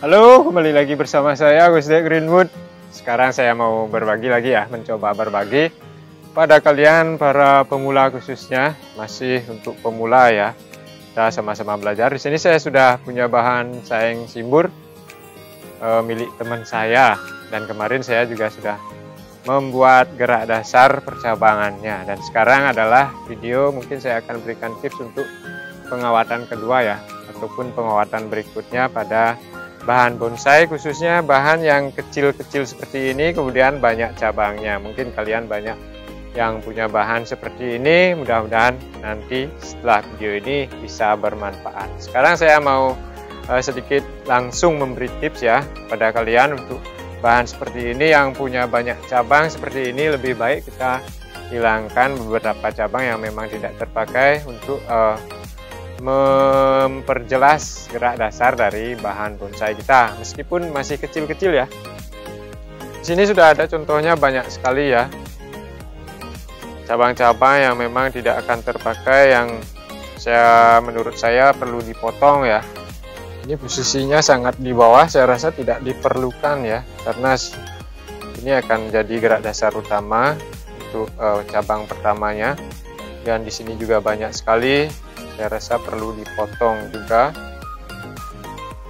Halo, kembali lagi bersama saya Gusdek Greenwood. Sekarang saya mau berbagi lagi ya, mencoba berbagi pada kalian para pemula khususnya, masih untuk pemula ya. Kita sama-sama belajar. Di sini saya sudah punya bahan saeng simbur milik teman saya, dan kemarin saya juga sudah membuat gerak dasar percabangannya. Dan sekarang adalah video, mungkin saya akan berikan tips untuk pengawatan kedua ya, ataupun pengawatan berikutnya pada bahan bonsai, khususnya bahan yang kecil-kecil seperti ini kemudian banyak cabangnya. Mungkin kalian banyak yang punya bahan seperti ini, mudah-mudahan nanti setelah video ini bisa bermanfaat. Sekarang saya mau sedikit langsung memberi tips ya pada kalian untuk bahan seperti ini yang punya banyak cabang seperti ini. Lebih baik kita hilangkan beberapa cabang yang memang tidak terpakai untuk memperjelas gerak dasar dari bahan bonsai kita, meskipun masih kecil-kecil ya. Di sini sudah ada contohnya banyak sekali ya, cabang-cabang yang memang tidak akan terpakai, yang menurut saya perlu dipotong ya. Ini posisinya sangat di bawah, saya rasa tidak diperlukan ya, karena ini akan jadi gerak dasar utama untuk cabang pertamanya. Dan di sini juga banyak sekali, saya rasa perlu dipotong juga.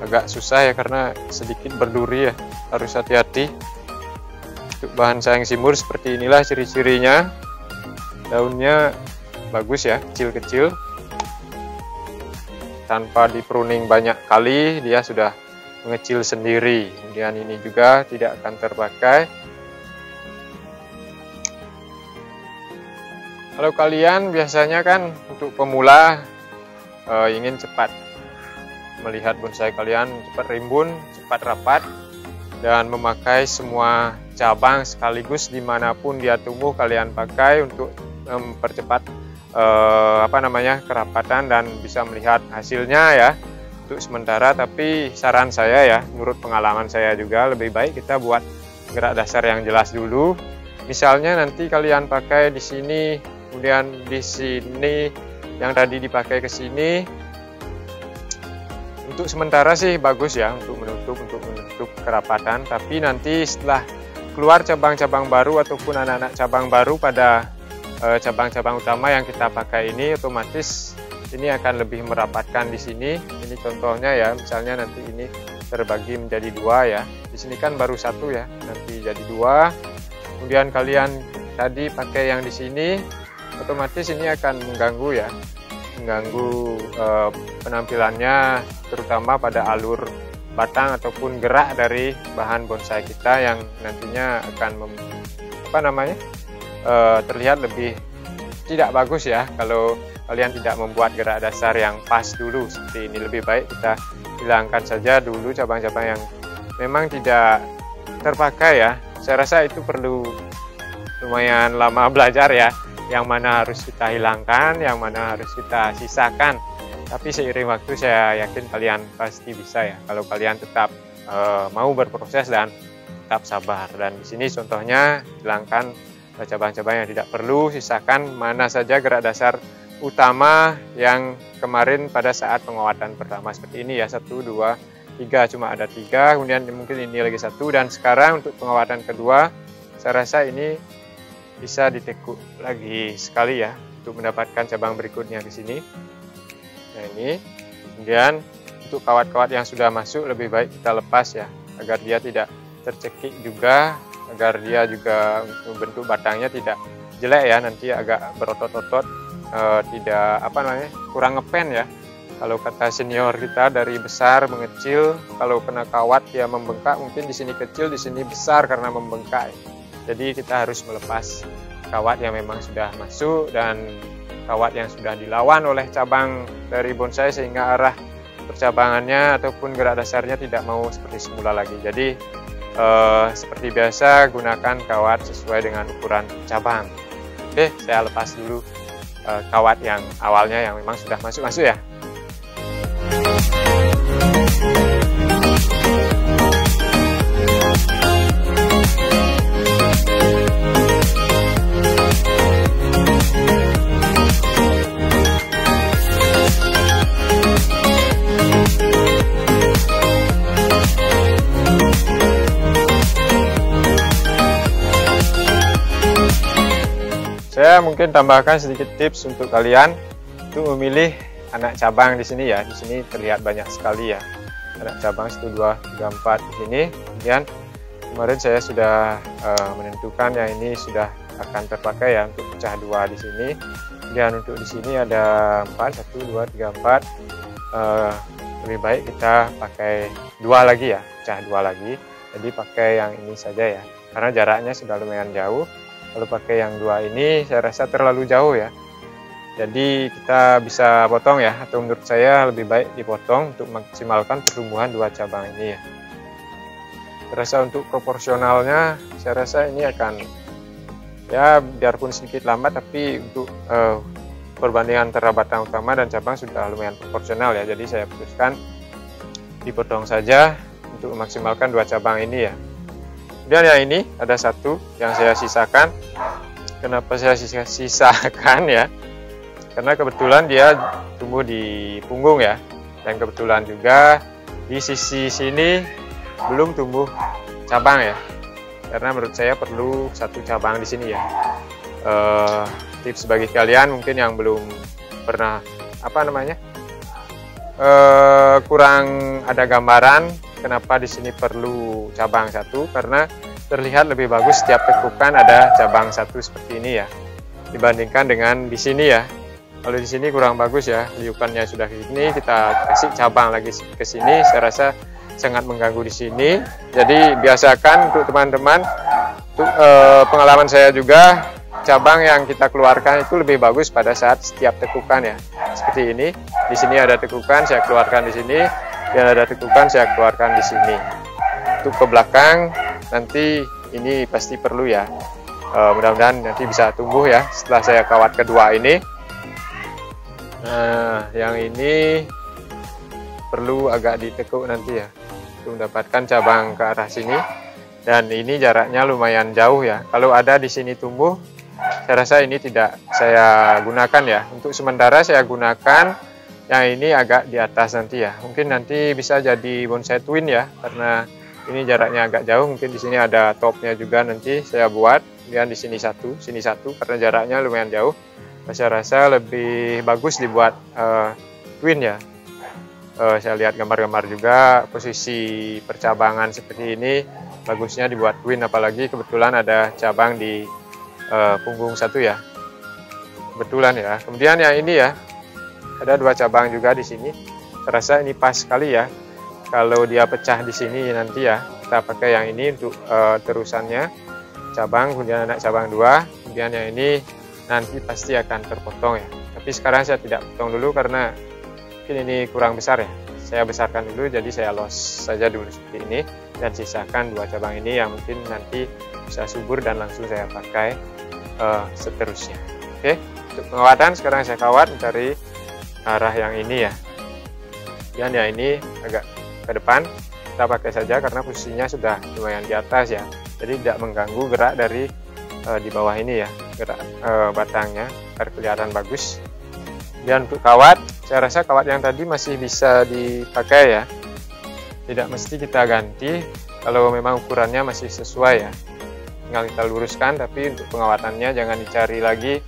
Agak susah ya karena sedikit berduri ya, harus hati-hati. Untuk bahan saeng simbur seperti inilah ciri-cirinya. Daunnya bagus ya, kecil-kecil, tanpa di pruning banyak kali dia sudah mengecil sendiri. Kemudian ini juga tidak akan terpakai. Kalau kalian biasanya kan untuk pemula ingin cepat melihat bonsai kalian cepat rimbun, cepat rapat, dan memakai semua cabang sekaligus dimanapun dia tumbuh kalian pakai untuk mempercepat kerapatan dan bisa melihat hasilnya ya untuk sementara. Tapi saran saya ya, menurut pengalaman saya juga, lebih baik kita buat gerak dasar yang jelas dulu. Misalnya nanti kalian pakai di sini, kemudian di sini yang tadi dipakai ke sini. Untuk sementara sih bagus ya untuk menutup kerapatan, tapi nanti setelah keluar cabang-cabang baru ataupun anak-anak cabang baru pada cabang-cabang utama yang kita pakai ini, otomatis ini akan lebih merapatkan di sini. Ini contohnya ya, misalnya nanti ini terbagi menjadi dua ya. Di sini kan baru satu ya, nanti jadi dua. Kemudian kalian tadi pakai yang di sini, otomatis ini akan mengganggu ya, mengganggu penampilannya, terutama pada alur batang ataupun gerak dari bahan bonsai kita yang nantinya akan terlihat lebih tidak bagus ya kalau kalian tidak membuat gerak dasar yang pas dulu seperti ini. Lebih baik kita hilangkan saja dulu cabang-cabang yang memang tidak terpakai ya. Saya rasa itu perlu lumayan lama belajar ya, yang mana harus kita hilangkan, yang mana harus kita sisakan. Tapi seiring waktu saya yakin kalian pasti bisa ya, kalau kalian tetap mau berproses dan tetap sabar. Dan di sini contohnya hilangkan cabang-cabang yang tidak perlu, sisakan mana saja gerak dasar utama yang kemarin pada saat pengawatan pertama seperti ini ya, 1, 2, 3, cuma ada 3, kemudian mungkin ini lagi 1, dan sekarang untuk pengawatan kedua saya rasa ini bisa ditekuk lagi sekali ya untuk mendapatkan cabang berikutnya ke sini. Nah ini, kemudian untuk kawat-kawat yang sudah masuk lebih baik kita lepas ya, agar dia tidak tercekik juga, agar dia juga bentuk batangnya tidak jelek ya, nanti agak berotot-otot, tidak kurang ngepen ya. Kalau kata senior kita, dari besar mengecil, kalau kena kawat ya membengkak, mungkin di sini kecil, di sini besar karena membengkak. Jadi kita harus melepas kawat yang memang sudah masuk dan kawat yang sudah dilawan oleh cabang dari bonsai, sehingga arah percabangannya ataupun gerak dasarnya tidak mau seperti semula lagi. Jadi seperti biasa, gunakan kawat sesuai dengan ukuran cabang. Oke, saya lepas dulu kawat yang awalnya yang memang sudah masuk ya. saya mungkin tambahkan sedikit tips untuk kalian untuk memilih anak cabang di sini ya. Di sini terlihat banyak sekali ya anak cabang 1, 2, 3, 4 di sini. Kemudian kemarin saya sudah menentukan yang ini sudah akan terpakai ya untuk pecah 2 di sini. Dan untuk di sini ada 4, 1, 2, 3, 4. Lebih baik kita pakai 2 lagi ya, pecah 2 lagi. Jadi pakai yang ini saja ya, karena jaraknya sudah lumayan jauh. Kalau pakai yang 2 ini saya rasa terlalu jauh ya. Jadi kita bisa potong ya, atau menurut saya lebih baik dipotong untuk maksimalkan pertumbuhan 2 cabang ini ya. Saya rasa untuk proporsionalnya, saya rasa ini akan ya biarpun sedikit lambat, tapi untuk perbandingan antara batang utama dan cabang sudah lumayan proporsional ya. Jadi saya putuskan dipotong saja untuk memaksimalkan 2 cabang ini ya. Kemudian yang ini ada 1 yang saya sisakan. Kenapa saya sisakan ya? Karena kebetulan dia tumbuh di punggung ya. Dan kebetulan juga di sisi sini belum tumbuh cabang ya. Karena menurut saya perlu 1 cabang di sini ya. Tips bagi kalian mungkin yang belum pernah kurang ada gambaran kenapa di sini perlu cabang 1, karena terlihat lebih bagus setiap tekukan ada cabang 1 seperti ini ya, dibandingkan dengan di sini ya. Kalau di sini kurang bagus ya, liukannya sudah ke sini, kita kasih cabang lagi ke sini, saya rasa sangat mengganggu di sini. Jadi biasakan untuk teman-teman, untuk pengalaman saya juga, cabang yang kita keluarkan itu lebih bagus pada saat setiap tekukan ya. Seperti ini, di sini ada tekukan, saya keluarkan di sini, dan ada tekukan, saya keluarkan di sini. Untuk ke belakang, nanti ini pasti perlu ya. Mudah-mudahan nanti bisa tumbuh ya setelah saya kawat kedua ini. Nah, yang ini perlu agak ditekuk nanti ya, untuk mendapatkan cabang ke arah sini. Dan ini jaraknya lumayan jauh ya. Kalau ada di sini tumbuh, saya rasa ini tidak saya gunakan ya. Untuk sementara saya gunakan yang ini agak di atas nanti ya. Mungkin nanti bisa jadi bonsai twin ya, karena ini jaraknya agak jauh. Mungkin di sini ada topnya juga nanti saya buat. Kemudian di sini satu karena jaraknya lumayan jauh. Saya rasa lebih bagus dibuat twin ya. Saya lihat gambar-gambar juga posisi percabangan seperti ini bagusnya dibuat twin, apalagi kebetulan ada cabang di punggung 1 ya, kebetulan ya. Kemudian yang ini ya, ada 2 cabang juga di sini. Saya rasa ini pas sekali ya. Kalau dia pecah di sini nanti ya, kita pakai yang ini untuk terusannya cabang, kemudian anak cabang 2. Kemudian yang ini nanti pasti akan terpotong ya. Tapi sekarang saya tidak potong dulu karena mungkin ini kurang besar ya. Saya besarkan dulu, jadi saya los saja dulu seperti ini, dan sisakan 2 cabang ini yang mungkin nanti bisa subur dan langsung saya pakai seterusnya. Oke, untuk pengawatan sekarang saya kawat mencari arah yang ini ya. Dan yang ini agak ke depan kita pakai saja karena posisinya sudah lumayan di atas ya. Jadi tidak mengganggu gerak dari di bawah ini ya, gerak batangnya agar kelihatan bagus. Dan untuk kawat, saya rasa kawat yang tadi masih bisa dipakai ya. Tidak mesti kita ganti kalau memang ukurannya masih sesuai ya. Tinggal kita luruskan, tapi untuk pengawatannya jangan dicari lagi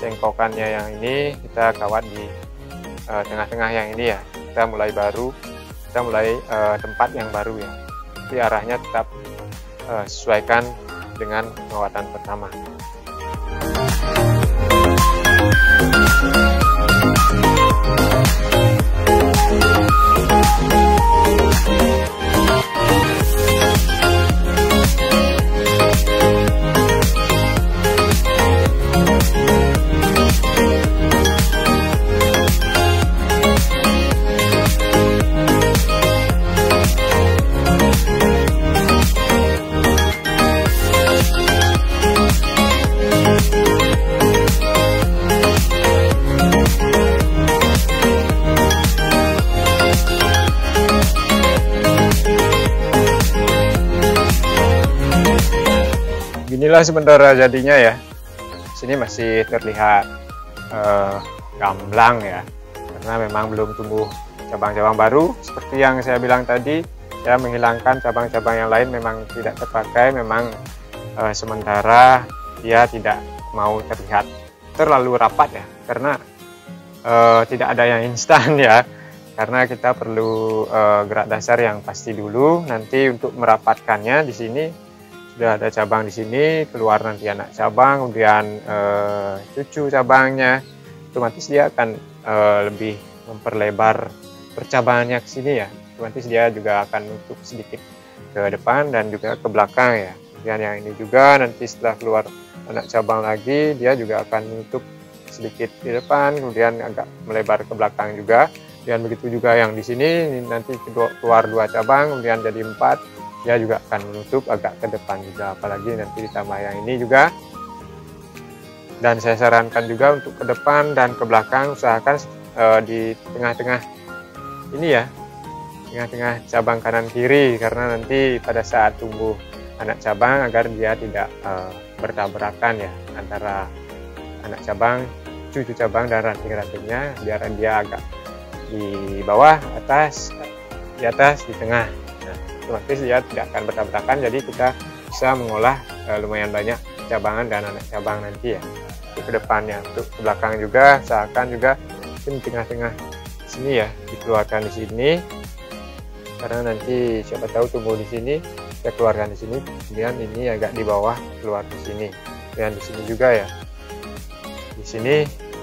cengkokannya yang ini, kita kawat di tengah-tengah yang ini ya. Kita mulai tempat yang baru ya. Tapi arahnya tetap sesuaikan dengan pengawatan pertama. Inilah sementara jadinya ya. Sini masih terlihat gamblang ya, karena memang belum tumbuh cabang-cabang baru. Seperti yang saya bilang tadi, ya menghilangkan cabang-cabang yang lain memang tidak terpakai, memang sementara dia tidak mau terlihat terlalu rapat ya, karena tidak ada yang instan ya, karena kita perlu gerak dasar yang pasti dulu. Nanti untuk merapatkannya di sini sudah ada cabang di sini, keluar nanti anak cabang, kemudian cucu cabangnya, otomatis dia akan lebih memperlebar percabangannya ke sini ya. Otomatis dia juga akan nutup sedikit ke depan dan juga ke belakang ya. Kemudian yang ini juga nanti setelah keluar anak cabang lagi, dia juga akan menutup sedikit di depan, kemudian agak melebar ke belakang juga. Dan begitu juga yang di sini, nanti keluar 2 cabang, kemudian jadi 4, dia juga akan menutup agak ke depan juga. Apalagi nanti ditambah yang ini juga. Dan saya sarankan juga untuk ke depan dan ke belakang, usahakan di tengah-tengah ini ya, tengah-tengah cabang kanan kiri, karena nanti pada saat tumbuh anak cabang agar dia tidak bertabrakan ya antara anak cabang, cucu cabang dan ranting-rantingnya, biar dia agak di bawah, di atas, di tengah. Nah, otomatis dia tidak akan bertabrakan, jadi kita bisa mengolah lumayan banyak cabangan dan anak cabang nanti ya. Untuk ke depannya, untuk ke belakang juga, usahakan juga di tengah-tengah sini ya, dikeluarkan di sini, karena nanti siapa tahu tumbuh di sini, kita keluarkan di sini, kemudian ini agak di bawah keluar di sini, dan di sini juga ya, di sini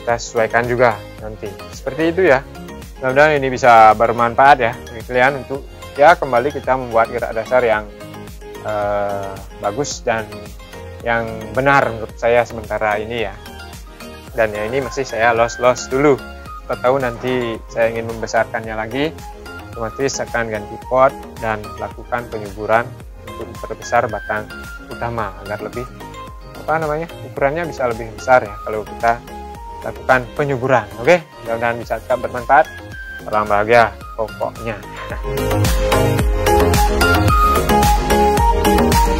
kita sesuaikan juga nanti seperti itu ya. Mudah-mudahan ini bisa bermanfaat ya bagi kalian untuk ya kembali kita membuat gerak dasar yang bagus dan yang benar menurut saya sementara ini ya. Dan yang ini masih saya los dulu, siapa tahu nanti saya ingin membesarkannya lagi, otomatis akan ganti pot dan lakukan penyuburan untuk memperbesar batang utama agar lebih ukurannya bisa lebih besar ya kalau kita lakukan penyuburan. Oke, mudah-mudahan bisa tetap bermanfaat. Salam bahagia pokoknya.